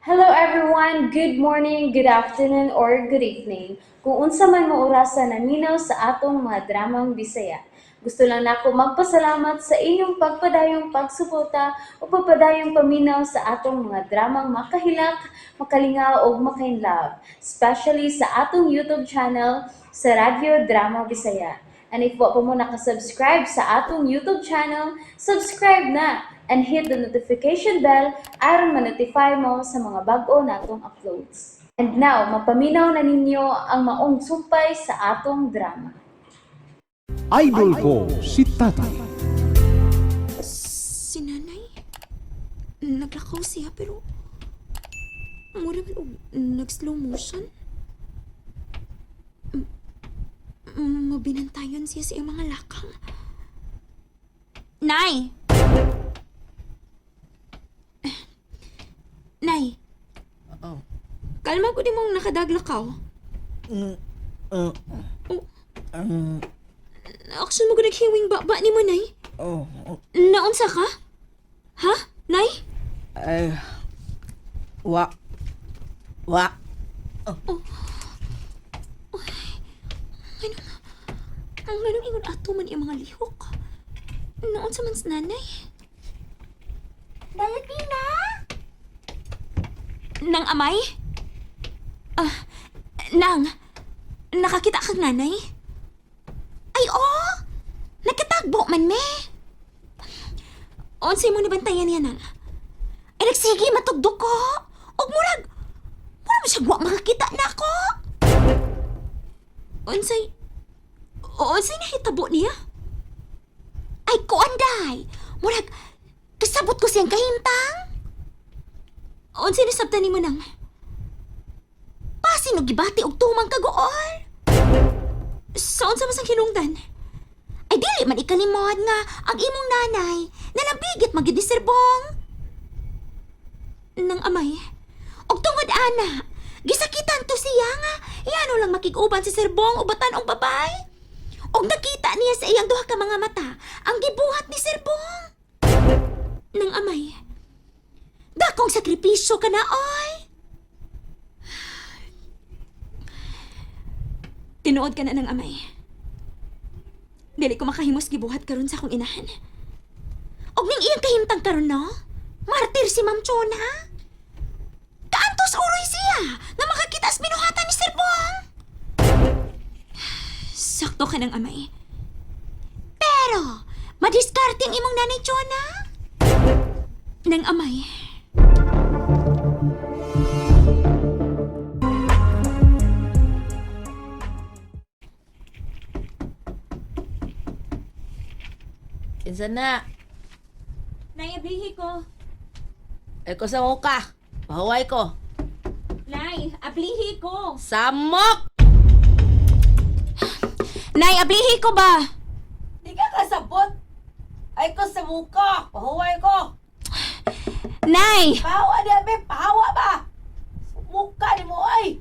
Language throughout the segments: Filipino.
Hello everyone, good morning, good afternoon, or good evening. Kung unsa man mo orasan naminaw sa atong mga dramang Bisaya. Gusto lang nako magpasalamat sa inyong pagpadayong pagsuporta o pagpadayong paminaw sa atong mga dramang makahilak, makalingaw o makainlove, especially sa atong YouTube channel sa Radyo Drama Bisaya. And if wa pa mo nakasubscribe sa atong YouTube channel, subscribe na and hit the notification bell aron ma-notify mo sa mga bag-o natong uploads. And now, mapaminaw na ninyo ang maong sumpay sa atong drama. Idol ko si Tatay. Si nanay? Naglakaw siya pero mura man og nag-slow motion. Mabinantayon siya sa iyang mga lakang. Nay! Nay! Oh. Kalma ko di mong nakadaglakaw. Action mo ko naghiwing baba ni mo, Nay. Oh. Naunsa ka? Ha? Nay? Ay. Wa. Ang ganong ingon ato man iyang mga lihok. Naunsa man sa nanay? Dalapina! Nang amay? Nang, nakakita kang nanay? Ay, oo! Nagkatagbo man, me! Unsay mo nibantayan niya, nang? Ay, nagsige, matugdo ko! Og murag mo siya guwak makakita na ako! Unsay nahitabo niya? Ay, kuanday! Murag, kasabot ko siyang kahimtang! Unsay nasabtan ni mo, nang? Pasino gibati og tumang kagool. Sa unsa man sang hinungdan? Ay dili man ikalimod nga ang imong nanay nalambigit magid ni serbong. Nang amay, og tungod ana, gisakitan to siya nga iano lang makig-uban si serbong ubatan og babay. Og nakita niya sa iyang duha ka mga mata ang gibuhat ni serbong. Nang amay, dakong sakripisyo ka na oy. Tinuod ka na ng amay. Dili ko makahimos gibuhat karon sa akong inahan. Og ning iyang kahimtang karon no? Martir si Ma'am Chona. Kaantos uroy siya nga makakita sa binuhatan ni Sir Bong. Sakto ka ng amay. Pero, madiskarte ang imong nanay Chona. Nang amay. Kinsa na? Nay, ablihi ko. Ay ko sa muka. Pahuway ko. Nay, ablihi ko. Samok! Nay, ablihi ko ba? Di ka kasabot. Ay ko sa muka. Pahuway ko. Nay! Pahawa di abe. Pahawa ba? Muka ni mo ay.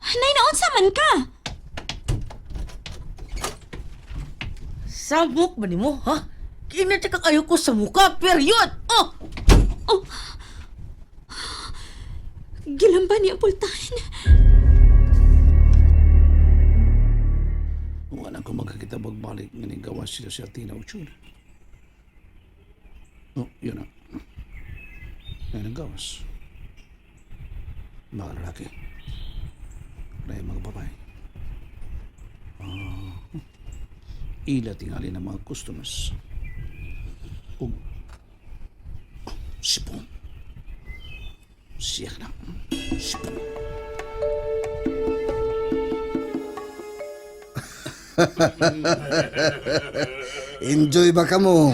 Nay, naunsa man ka? Samok ba ni mo, ha? Kinataka kayo ko sa muka. Period. Oh! Gilamba niya pultahan. Wala ko magkakita magbalik nga ni gawas sila sa Tina Uchun. Oh, yun na. Yan ang gawas. Mga lalaki. Na yung mga babae. Ila tingali ng mga customers. Ug sipon. Siya na. Sipon. Enjoy ba ka mo?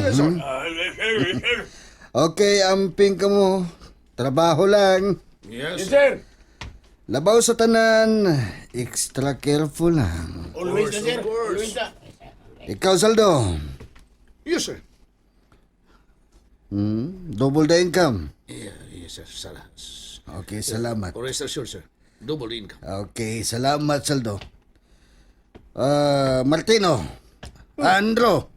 Okay, amping ka mo. Trabaho lang. Yes, sir. Labaw sa tanan. Extra careful lang. Always na, sir. Always na. Ikaw, Saldo. Yes, sir. Double the income. Yes, sir. Okay, salamat. For rest assured, sir. Double income. Okay, salamat, Saldo. Martino. Andro.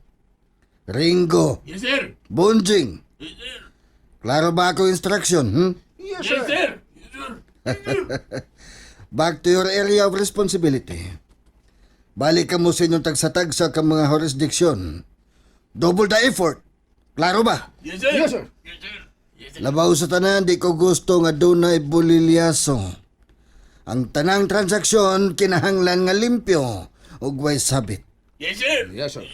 Ringo. Yes, sir. Bunjing. Yes, sir. Klaro ba ako instruction? Yes, sir. Back to your area of responsibility. Balik ka mo sa inyong tagsatagsa ka mga jurisdiction. Double the effort. Klaro ba? Yes, sir. Yes, sir. Labaw sa tanan, di ko gusto nga dunay bulilyaso. Ang tanang transaksyon kinahanglan nga limpyo ug way sabit. Yes, sir. Yes, sir.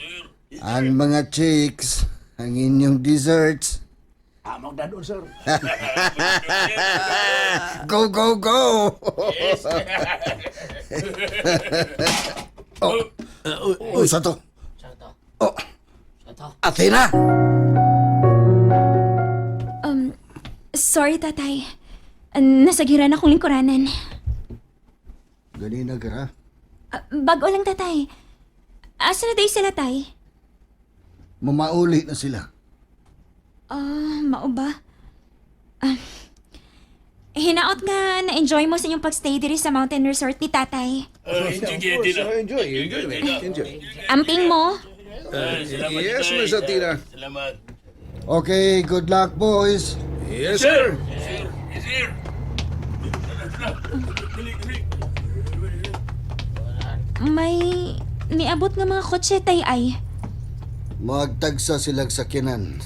Ang mga chicks, ang inyong desserts. Amang dadon, sir. Go, go, go! Sa to? Sato. Oh, Sato. Athena! Sorry, tatay. Nasagiran akong lingkuranan. Ganina gara. Bago lang, tatay. Asa na day sila, tay? Mamauli na sila. Mao ba? Hinaot nga na-enjoy mo sa inyong pagstay diri sa mountain resort ni tatay. Enjoy kayo din. Enjoy. Enjoy. Amping mo? Salamat, Yes, Tay. Miss Athena. Salamat. Okay, good luck, boys. Yes, sir. Yes, sir. Yes, sir. May niabot nga mga kotse, tay ay. Magtagsa silang sakyanan.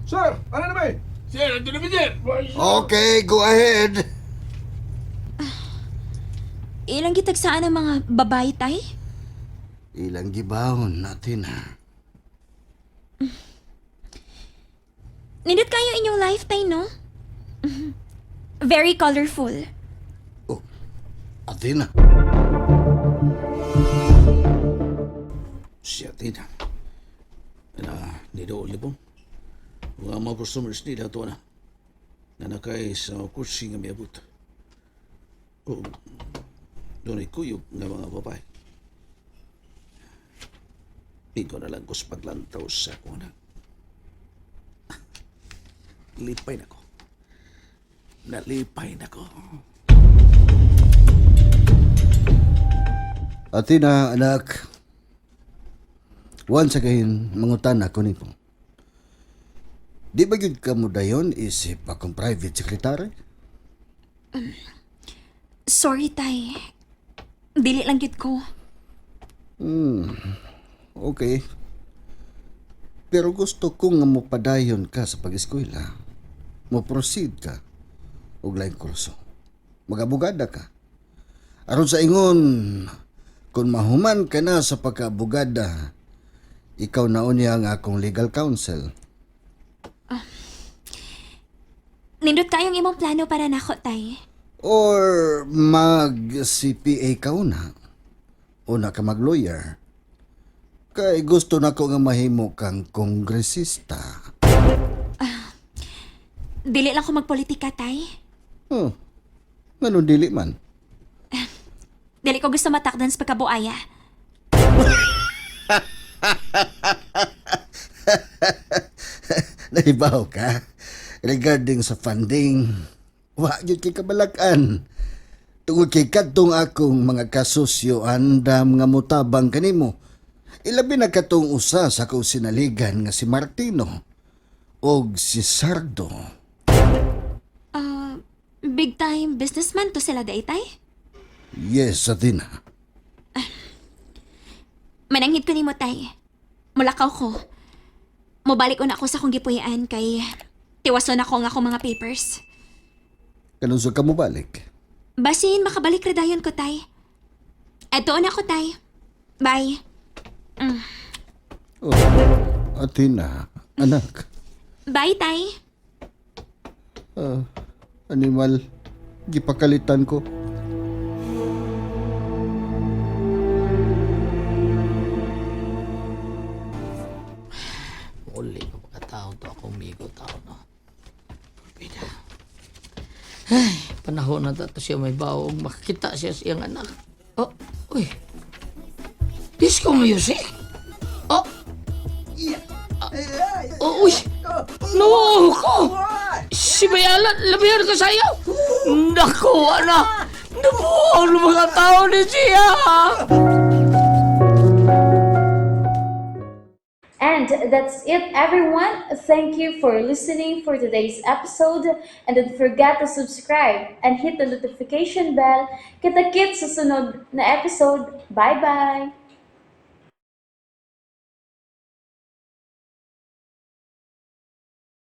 Sir, ano na ba? Sir, ito na ba, sir? Okay, go ahead. Ilang gitagsaan ang mga babae, tay? Ilang gibahon natin, ha? Nindot kayo inyong life, tay, no? Very colorful. Oh, Athena. Si Athena. Nido libong. Mga mga customers nila ito na. Nanakay sa kursi nga miabot. O, doon ay kuyog ng mga babae. Ikaw na lang ko sa paglantaw sa kuna. Lipay na ko. Nalipay na ko. Athena, anak. Once again, mangutan ako nito. Di ba yun ka mo dayon isip akong private secretary? Sorry, tay. Dili lang yun ko. Okay. Pero gusto kong nga mo padayon ka sa pag-eskwela. Mo proceed ka. Og laing kurso. Magabugada ka. Aron sa ingon, kung mahuman ka na sa pagkaabugada, ikaw na unya ang akong legal counsel. Nindot kayong imong plano para nako, tay. Or mag-CPA ka una. Una ka mag-lawyer. Kay gusto na ko nga mahimo kang kongresista. Dili lang ko magpolitika, tay. Oh, ganun dili man. Dili ko gusto matakdan sa pagkabuaya. Nahibaw ka? Regarding sa funding, wa yun kay kabalakan. Tungod kay kadtong akong mga kasusyo andam nga mutabang kanimo. Ilabi na katong usa sa akong sinaligan nga si Martino og si Sardo. Big time businessman to sila, day, tay. Yes, Athena. Mananghid ko ni mo, tay. Mulakaw ko. Mubalik na ako sa akong gipuyaan kay tiwason ako nga akong mga papers. Kanunso ka mo balik? Basin, makabalik redayon ko, tay. Eto na ako, tay. Bye. Oh, Athena, anak. Bye, tay. Animal, gipakalitan ko. Uli ko pagkatao to akong migo tao, no? Pina. Ay, panahon na to siya may baong makikita siya sa iyang anak. Oh, uy. Disco music? Oh. Oh, uy. No, ko. Si Bayala, labihan ko sa'yo. Naku, na. Nabuo ng mga tao ni siya. And that's it, everyone. Thank you for listening for today's episode. And don't forget to subscribe and hit the notification bell. Kita-kits sa sunod na episode. Bye-bye!